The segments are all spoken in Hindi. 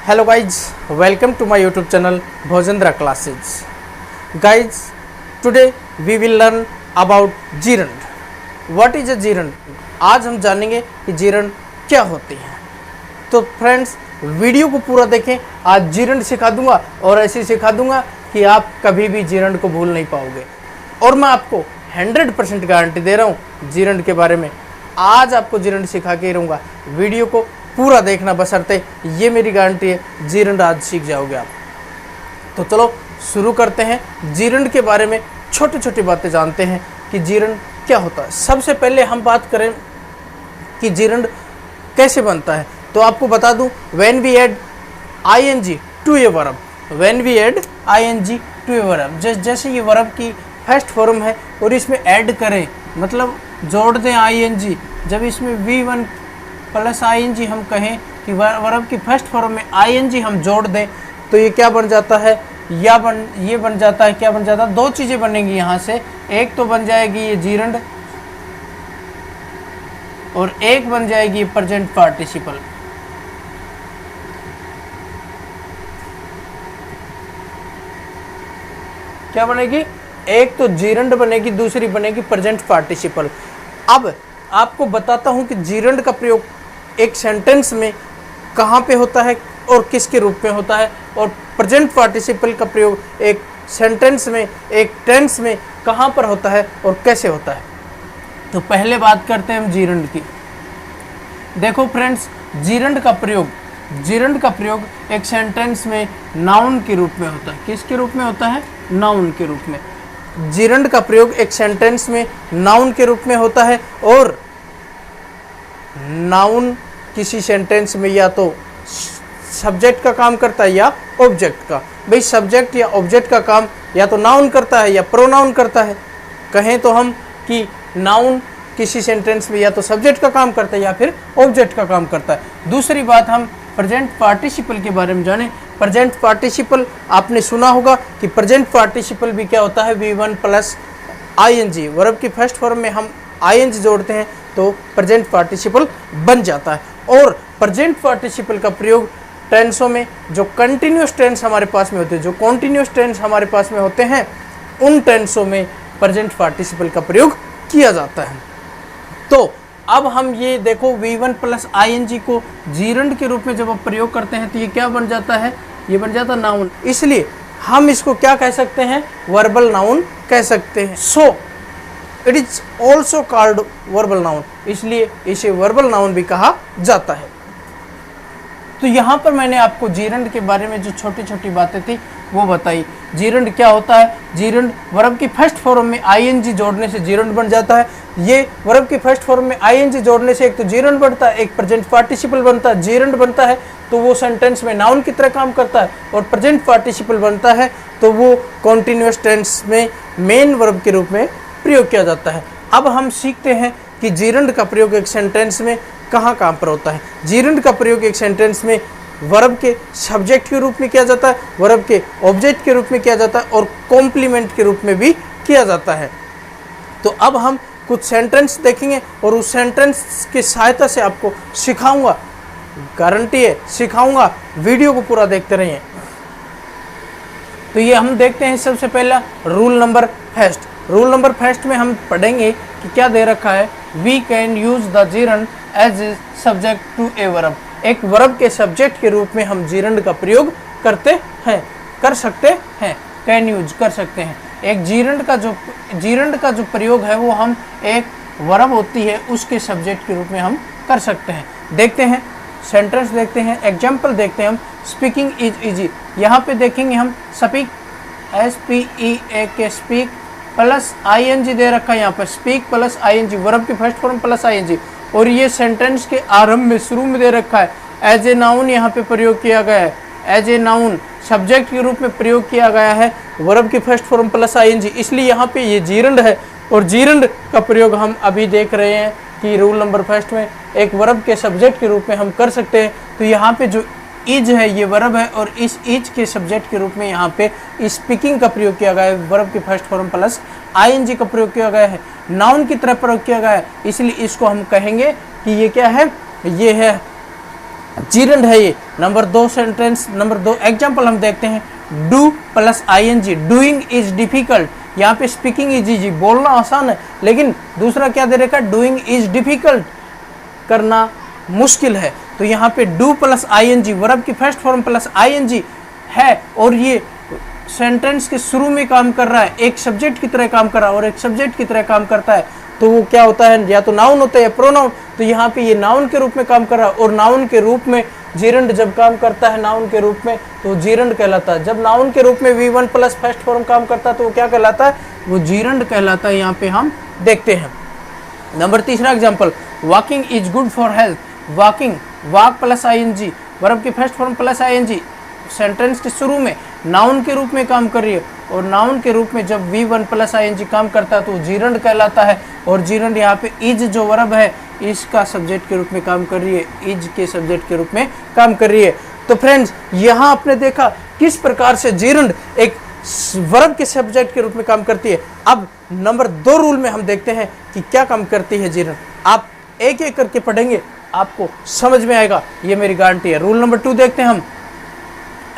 Hello guys, welcome to my YouTube channel Bhojendra Classes. Guys, today we will learn about gerund. What is a gerund? आज हम जानेंगे कि gerund क्या होती है। तो फ्रेंड्स, वीडियो को पूरा देखें। आज gerund सिखा दूंगा और ऐसे सिखा दूंगा कि आप कभी भी gerund को भूल नहीं पाओगे। और मैं आपको 100% गारंटी दे रहा हूँ gerund के बारे में। आज आपको gerund सिखा के ही रहूँगा। वीडियो को पूरा देखना बशर्ते, ये मेरी गारंटी है, gerund आज सीख जाओगे आप। तो चलो शुरू करते हैं। gerund के बारे में छोटी छोटी बातें जानते हैं कि gerund क्या होता है। सबसे पहले हम बात करें कि gerund कैसे बनता है, तो आपको बता दूं, when we add ing to a verb, when we add ing to a verb, जैसे ये verb की फर्स्ट फॉर्म है और इसमें ऐड करें, मतलब जोड़ दें ing। जब इसमें v1 प्लस ing हम कहें कि वर्ब की फर्स्ट फॉर्म में ing हम जोड़ दें, तो ये क्या बन जाता है, ये बन जाता है, क्या बन जाता है, दो चीज़ें बनेंगी यहाँ से। एक तो बन जाएगी ये gerund और एक बन जाएगी प्रेजेंट पार्टिसिपल। क्या बनेगी, एक तो gerund बनेगी, दूसरी बनेगी प्रेजेंट पार्टिसिपल। अब आपको बताता हूँ कि gerund का प्रयोग एक सेंटेंस में कहाँ पे होता है और किसके रूप में होता है, और प्रेजेंट पार्टिसिपल का प्रयोग एक सेंटेंस में, एक टेंस में कहाँ पर होता है और कैसे होता है। तो पहले बात करते हैं हम gerund की। देखो फ्रेंड्स, gerund का प्रयोग एक सेंटेंस में नाउन के रूप में होता है। किसके रूप में होता है, नाउन के रूप में। gerund का प्रयोग एक सेंटेंस में नाउन के रूप में होता है, और नाउन किसी सेंटेंस में या तो सब्जेक्ट का काम करता है या ऑब्जेक्ट का। भाई सब्जेक्ट या ऑब्जेक्ट का काम या तो नाउन करता है या प्रोनाउन करता है। कहें तो हम कि नाउन किसी सेंटेंस में या तो सब्जेक्ट का काम करता है या फिर ऑब्जेक्ट का काम करता है। दूसरी बात, हम प्रेजेंट पार्टिसिपल के बारे में जाने। प्रेजेंट पार्टिसिपल आपने सुना होगा कि प्रेजेंट पार्टिसिपल भी क्या होता है, v1 प्लस ing। वर्ब की फर्स्ट फॉर्म में हम ing जोड़ते हैं तो प्रेजेंट पार्टिसिपल बन जाता है। और प्रेजेंट पार्टिसिपल का प्रयोग टेंसों में, जो कंटिन्यूस टेंस हमारे पास में होते हैं, जो कॉन्टिन्यूस टेंस हमारे पास में होते हैं, उन टेंसों में प्रेजेंट पार्टिसिपल का प्रयोग किया जाता है। तो अब हम ये देखो, v1 प्लस ing को gerund के रूप में जब आप प्रयोग करते हैं तो ये क्या बन जाता है, ये बन जाता है नाउन। इसलिए हम इसको क्या कह सकते हैं, वर्बल नाउन कह सकते हैं। So it is also called verbal noun, इसलिए इसे वर्बल नाउन भी कहा जाता है। तो यहाँ पर मैंने आपको gerund के बारे में जो छोटी छोटी बातें थी वो बताई। gerund क्या होता है, gerund वर्ब की फर्स्ट फॉर्म में ing जोड़ने से gerund बन जाता है। ये वर्ब की फर्स्ट फॉर्म में ing जोड़ने से एक तो gerund बनता है, एक प्रेजेंट पार्टिसिपल बनता है। gerund बनता है तो वो सेंटेंस में नाउन की तरह काम करता है, और प्रेजेंट पार्टिसिपल बनता है तो वो कॉन्टिन्यूस टेंस में मेन वर्ब के रूप में प्रयोग किया जाता है। अब हम सीखते हैं कि gerund का प्रयोग एक सेंटेंस में कहाँ कहाँ पर होता है। gerund का प्रयोग एक सेंटेंस में वर्ब के सब्जेक्ट के रूप में किया जाता है, वर्ब के ऑब्जेक्ट के रूप में किया जाता है, और कॉम्प्लीमेंट के रूप में भी किया जाता है। तो अब हम कुछ सेंटेंस देखेंगे और उस सेंटेंस की सहायता से आपको सिखाऊंगा, गारंटी है सिखाऊंगा। वीडियो को पूरा देखते रहिए। तो ये हम देखते हैं सबसे पहला rule number first. Rule number first में हम पढ़ेंगे कि क्या दे रखा है, we can use the gerund as a subject to a verb. एक वर्ब के सब्जेक्ट के रूप में हम gerund का प्रयोग करते हैं, कर सकते हैं, कैन यूज कर सकते हैं। एक gerund का जो प्रयोग है वो हम एक वर्ब होती है उसके सब्जेक्ट के रूप में हम कर सकते हैं। देखते हैं सेंटेंस, देखते हैं एग्जाम्पल, देखते हैं हम। स्पीकिंग इज इजी, यहाँ पे देखेंगे हम speak, SPEAK, speak plus ing दे रखा है यहाँ पर, स्पीक प्लस ing, वर्ब की फर्स्ट फॉर्म प्लस ing, और ये सेंटेंस के आरंभ में, शुरू में दे रखा है एज ए नाउन। यहाँ पे प्रयोग किया गया है एज ए नाउन, सब्जेक्ट के रूप में प्रयोग किया गया है, वर्ब की फर्स्ट फॉर्म प्लस ing, इसलिए यहाँ पे ये gerund है। और gerund का प्रयोग हम अभी देख रहे हैं कि रूल नंबर फर्स्ट में एक वर्ब के सब्जेक्ट के रूप में हम कर सकते हैं। तो यहाँ पे जो इज है ये वर्ब है, और इस इज के सब्जेक्ट के रूप में यहाँ पे स्पीकिंग का प्रयोग किया गया है, वर्ब की फर्स्ट फॉर्म प्लस ing का प्रयोग किया गया है, नाउन की तरह प्रयोग किया गया है। इसलिए इसको हम कहेंगे कि ये क्या है, ये है जीरंड है ये। नंबर 2 सेंटेंस, नंबर 2 एग्जाम्पल हम देखते हैं। Do plus I N G, doing is difficult. यहाँ पे स्पीकिंग इज इजी, बोलना आसान है, लेकिन दूसरा क्या दे रखा है, डूइंग इज डिफिकल्ट, करना मुश्किल है। तो यहाँ पे डू प्लस आईएनजी, वर्ब की फर्स्ट फॉर्म प्लस आईएनजी है, और ये सेंटेंस के शुरू में काम कर रहा है, एक सब्जेक्ट की तरह काम कर रहा है और एक सब्जेक्ट की तरह काम करता है। तो वो क्या होता है, या तो नाउन होता है या प्रोनाउन। तो यहाँ पे ये नाउन के रूप में काम कर रहा है, और नाउन के रूप में जीरंड जब काम करता है नाउन के रूप में तो जीरंड कहलाता है। जब नाउन के रूप में V1 प्लस फर्स्ट फॉर्म काम करता है तो वो क्या कहलाता है, वो जीरंड कहलाता है। यहाँ पे हम देखते हैं। Number 3 example, walking is good for health. Walking, walk plus ING, verb की first form plus ING, sentence के शुरू में नाउन के रूप में काम कर रही है, और नाउन के रूप में जब V1 प्लस आईएनजी काम करता है तो जीरंड कहलाता है। और जीरंड यहाँ पे इज जो वर्ब है इसका सब्जेक्ट के रूप में काम कर रही है, इज के सब्जेक्ट के रूप में काम कर रही है। तो फ्रेंड्स यहाँ आपने देखा किस प्रकार से जीरंड एक वर्ब के सब्जेक्ट के रूप में काम करती है। अब नंबर 2 रूल में हम देखते हैं कि क्या काम करती है जीरंड। आप एक एक करके पढ़ेंगे, आपको समझ में आएगा, ये मेरी गारंटी है। रूल नंबर 2 देखते हैं हम।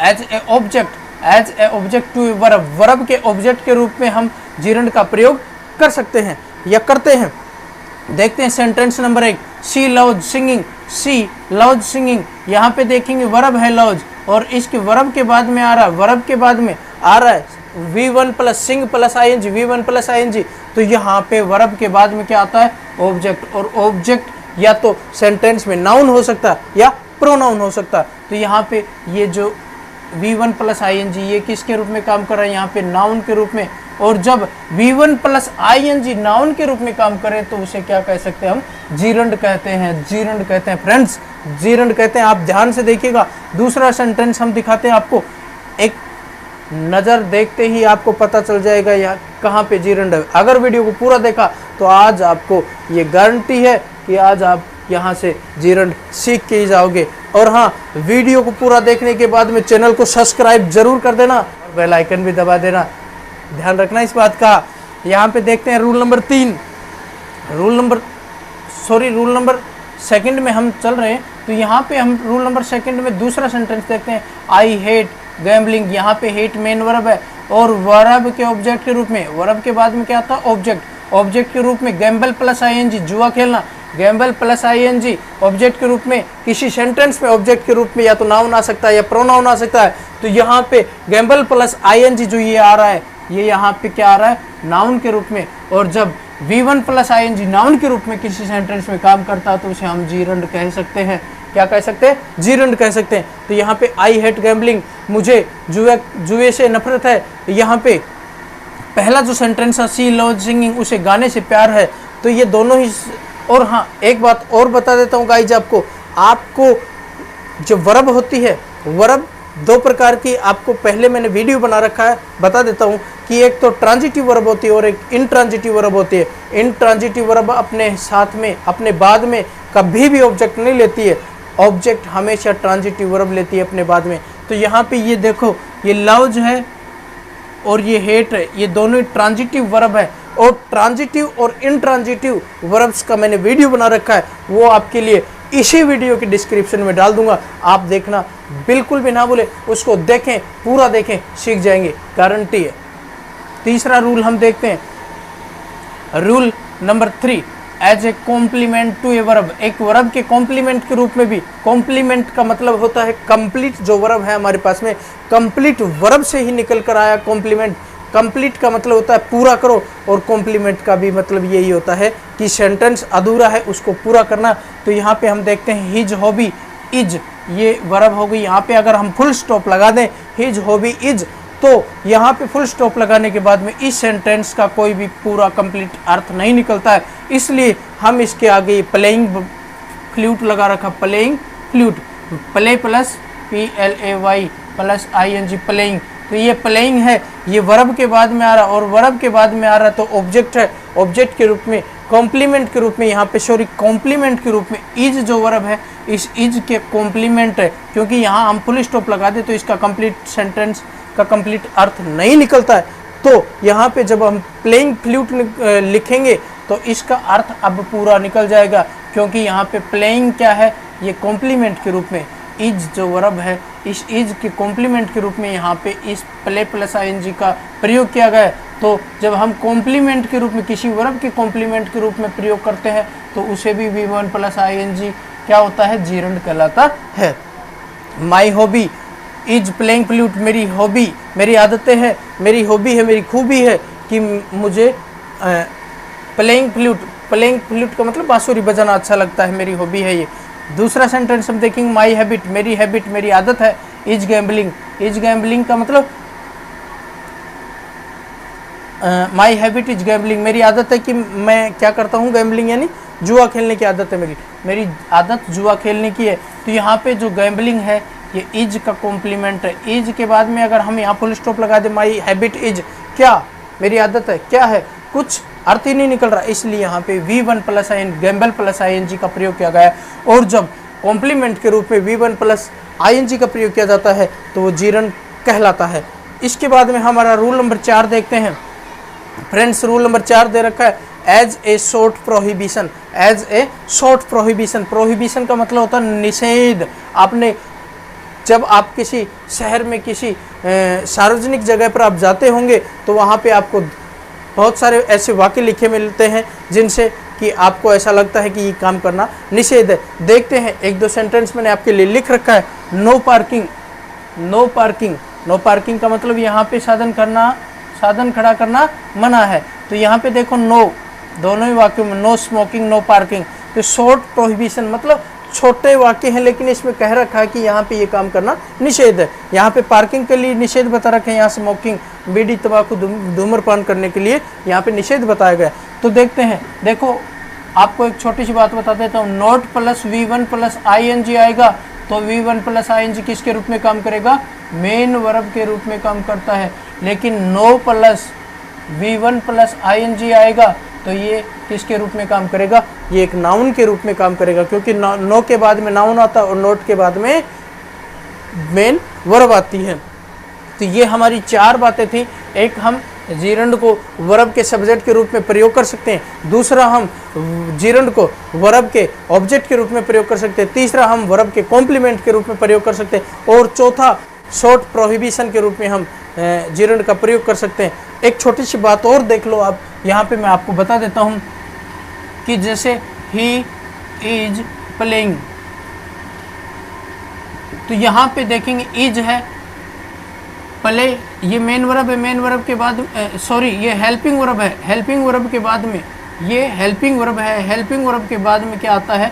As a object, as a object to verb, verb के ऑब्जेक्ट के रूप में हम जीरंड का प्रयोग कर सकते हैं या करते हैं। देखते हैं sentence number 1, she loves singing, she loves singing. यहाँ पे देखेंगे वर्ब है लव्स, और इसके वर्ब के बाद में आ रहा है, वर्ब के बाद में आ रहा है V1 plus sing plus ING, V1 plus ING. तो यहाँ पे वर्ब के बाद में क्या आता है, ऑब्जेक्ट। और ऑब्जेक्ट या तो सेंटेंस में नाउन हो सकता है या प्रोनाउन हो सकता है। तो यहाँ पे ये जो V1 प्लस आईएनजी ये किसके रूप में काम कर रहा है, यहाँ पे नाउन के रूप में। और जब V1 प्लस आईएनजी नाउन के रूप में काम करे तो उसे क्या कह सकते हैं, हम जीरंड कहते हैं, जीरंड कहते हैं फ्रेंड्स, जीरंड कहते हैं। आप ध्यान से देखिएगा, दूसरा सेंटेंस हम दिखाते हैं आपको, एक नज़र देखते ही आपको पता चल जाएगा यहाँ कहाँ पे जीरंड है। अगर वीडियो को पूरा देखा तो आज आपको ये गारंटी है कि आज आप यहाँ से जीरंड सीख के ही जाओगे। और हाँ, वीडियो को पूरा देखने के बाद में चैनल को सब्सक्राइब जरूर कर देना और बेल आइकन भी दबा देना, ध्यान रखना इस बात का। यहाँ पे देखते हैं रूल नंबर 3, रूल नंबर 2 में हम चल रहे हैं। तो यहाँ पे हम रूल नंबर 2 में दूसरा सेंटेंस देखते हैं, आई हेट गैम्बलिंग। यहाँ पे हेट मेन वर्ब है, और वर्ब के ऑब्जेक्ट के रूप में, वर्ब के बाद में क्या आता है, ऑब्जेक्ट। ऑब्जेक्ट के रूप में गैम्बल प्लस आईएनजी, जुआ खेलना, गैम्बल प्लस आईएनजी ऑब्जेक्ट के रूप में। किसी सेंटेंस में ऑब्जेक्ट के रूप में या तो नाउन आ सकता है या प्रोनाउन आ सकता है। तो यहाँ पे गैम्बल प्लस आईएनजी जो ये आ रहा है, ये यहाँ पे क्या आ रहा है, नाउन के रूप में। और जब V1 प्लस आईएनजी नाउन के रूप में किसी सेंटेंस में काम करता है तो उसे हम जीरंड कह सकते हैं। क्या कह सकते हैं, जीरंड कह सकते हैं। तो यहाँ पे आई हेट गैम्बलिंग, मुझे जुए से नफरत है। यहाँ पे पहला जो सेंटेंस है, सी लव्स सिंगिंग, उसे गाने से प्यार है। तो ये दोनों ही। और हाँ, एक बात और बता देता हूँ गाइज, आपको जो वर्ब होती है, वर्ब 2 प्रकार की, आपको पहले मैंने वीडियो बना रखा है, बता देता हूँ कि एक तो ट्रांजिटिव वर्ब होती है और एक इनट्रांजिटिव वर्ब होती है। इनट्रांजिटिव वर्ब अपने साथ में, अपने बाद में कभी भी ऑब्जेक्ट नहीं लेती है, ऑब्जेक्ट हमेशा ट्रांजिटिव वर्ब लेती है अपने बाद में। तो यहाँ पे ये देखो, ये लव्स है और ये हेट है, ये दोनों ही ट्रांजिटिव वर्ब है। और ट्रांजिटिव और इनट्रांजिटिव वर्ब्स का मैंने वीडियो बना रखा है, वो आपके लिए इसी वीडियो के डिस्क्रिप्शन में डाल दूंगा, आप देखना, बिल्कुल भी ना भूले, उसको देखें, पूरा देखें, सीख जाएंगे, गारंटी है। तीसरा रूल हम देखते हैं, rule number 3, as a complement to a verb. एक वर्ब के कॉम्प्लीमेंट के रूप में भी, कॉम्प्लीमेंट का मतलब होता है कंप्लीट, जो वर्ब है हमारे पास में कंप्लीट वर्ब से ही निकल कर आया कॉम्प्लीमेंट। कंप्लीट का मतलब होता है पूरा करो, और कॉम्प्लीमेंट का भी मतलब यही होता है कि सेंटेंस अधूरा है उसको पूरा करना। तो यहाँ पे हम देखते हैं हिज हॉबी इज, ये वर्ब हो गई। यहाँ पे अगर हम फुल स्टॉप लगा दें, हिज हॉबी इज, तो यहाँ पे फुल स्टॉप लगाने के बाद में इस सेंटेंस का कोई भी पूरा कंप्लीट अर्थ नहीं निकलता है। इसलिए हम इसके आगे प्लेइंग फ्लूट लगा रखा, playing flute, play plus PLAY plus ING, playing. तो ये प्लेइंग है, ये वर्ब के बाद में आ रहा, और वर्ब के बाद में आ रहा तो ऑब्जेक्ट है, ऑब्जेक्ट के रूप में, कॉम्प्लीमेंट के रूप में, यहाँ पे कॉम्प्लीमेंट के रूप में इज जो वर्ब है, इस इज के कॉम्प्लीमेंट है। क्योंकि यहाँ हम फुल स्टॉप लगा दे तो इसका कंप्लीट सेंटेंस का कंप्लीट अर्थ नहीं निकलता है। तो यहाँ पे जब हम प्लेइंग फ्लूट लिखेंगे तो इसका अर्थ अब पूरा निकल जाएगा, क्योंकि यहाँ पे प्लेइंग क्या है, ये कॉम्प्लीमेंट के रूप में इज जो वर्ब है, इस इज के कॉम्प्लीमेंट के रूप में यहाँ पे इस प्ले प्लस आईएनजी का प्रयोग किया गया है। तो जब हम कॉम्प्लीमेंट के रूप में किसी वर्ब के कॉम्प्लीमेंट के रूप में प्रयोग करते हैं तो उसे भी V1 प्लस आईएनजी क्या होता है, जीरंड कहलाता है। My hobby is playing flute, मेरी हॉबी, मेरी आदतें हैं, मेरी हॉबी है, मेरी खूबी है कि मुझे प्लेइंग फ्लूट का मतलब बांसुरी बजाना अच्छा लगता है, मेरी हॉबी है ये। दूसरा सेंटेंस हम देखेंगे, माई हैबिट, मेरी आदत है, इज गैम्बलिंग का मतलब माई हैबिट इज गैम्बलिंग, मेरी आदत है कि मैं क्या करता हूँ, गैम्बलिंग यानी जुआ खेलने की आदत है, मेरी आदत जुआ खेलने की है। तो यहाँ पे जो गैम्बलिंग है ये इज का कॉम्प्लीमेंट है। इज के बाद में अगर हम यहाँ फुल स्टॉप लगा दे, माई हैबिट इज क्या, मेरी आदत है, क्या है, कुछ अर्थ ही नहीं निकल रहा, इसलिए यहाँ पे V1 प्लस आई गैम्बल प्लस आईएनजी का प्रयोग किया गया है। और जब कॉम्प्लीमेंट के रूप में V1 प्लस आईएनजी का प्रयोग किया जाता है तो वो जीरंड कहलाता है। इसके बाद में हमारा रूल नंबर 4 देखते हैं। फ्रेंड्स, रूल नंबर 4 दे रखा है as a short prohibition. As a short prohibition, prohibition का मतलब होता है निषेध। आपने जब आप किसी शहर में किसी सार्वजनिक जगह पर आप जाते होंगे तो वहाँ पे आपको बहुत सारे ऐसे वाक्य लिखे मिलते हैं जिनसे कि आपको ऐसा लगता है कि ये काम करना निषेध है। देखते हैं, एक दो सेंटेंस मैंने आपके लिए लिख रखा है। नो पार्किंग का मतलब यहाँ पे साधन खड़ा करना मना है। तो यहाँ पे देखो नो, दोनों ही वाक्यों में नो स्मोकिंग, नो पार्किंग। तो शॉर्ट प्रोहिबिशन मतलब छोटे वाक्य हैं लेकिन इसमें कह रखा है कि यहाँ पे ये काम करना निषेध है। यहाँ पे पार्किंग के लिए निषेध बता रखे हैं, यहाँ स्मोकिंग, बीड़ी तंबाकू धूम्रपान करने के लिए यहाँ पे निषेध बताया गया। तो देखते हैं, देखो आपको एक छोटी सी बात बता देता हूँ। Not plus V1 plus ING आएगा तो V1 प्लस आईएनजी किसके रूप में काम करेगा, मेन वर्ब के रूप में काम करता है। लेकिन no plus V1 plus ING आएगा तो ये किसके रूप में काम करेगा, ये एक नाउन के रूप में काम करेगा, क्योंकि नो के बाद में नाउन आता है और नोट के बाद में मेन वर्ब आती है। तो ये हमारी 4 बातें थी। एक, हम जीरंड को वर्ब के सब्जेक्ट के रूप में प्रयोग कर सकते हैं। दूसरा, हम जीरंड को वर्ब के ऑब्जेक्ट के रूप में प्रयोग कर सकते हैं। तीसरा, हम वर्ब के कॉम्प्लीमेंट के रूप में प्रयोग कर सकते हैं। और चौथा, शॉर्ट प्रोहिबिशन के रूप में हम जीरंड का प्रयोग कर सकते हैं। एक छोटी सी बात और देख लो आप, यहाँ पे मैं आपको बता देता हूँ कि जैसे ही इज प्लेइंग, तो यहाँ पे देखेंगे इज है, प्ले ये मेन वर्ब है, मेन वर्ब के बाद ये हेल्पिंग वर्ब है, हेल्पिंग वर्ब के बाद में ये हेल्पिंग वर्ब है, हेल्पिंग वर्ब के बाद में क्या आता है,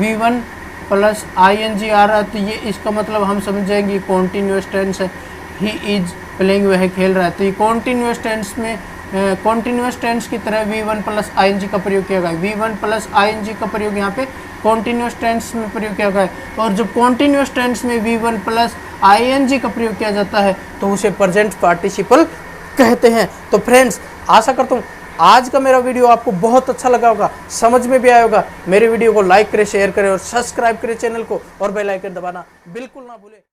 V1 प्लस आईएनजी आ रहा है। तो ये इसका मतलब हम समझेंगे कॉन्टीन्यूअस टेंस है। ही इज प्लेइंग, वह खेल रहा है। तो ये कॉन्टीन्यूअस टेंस में कॉन्टीन्यूअस टेंस की तरह V1 प्लस आईएनजी का प्रयोग किया गया है। V1 प्लस आईएनजी का प्रयोग यहाँ पे कॉन्टीन्यूअस टेंस में प्रयोग किया गया है। और जब कॉन्टीन्यूअस टेंस में V1 प्लस आईएनजी का प्रयोग किया जाता है तो उसे प्रेजेंट पार्टिसिपल कहते हैं। तो फ्रेंड्स, आशा करता हूँ आज का मेरा वीडियो आपको बहुत अच्छा लगा होगा, समझ में भी आया होगा। मेरे वीडियो को लाइक करें, शेयर करें और सब्सक्राइब करें चैनल को, और बेल आइकन दबाना बिल्कुल ना भूलें।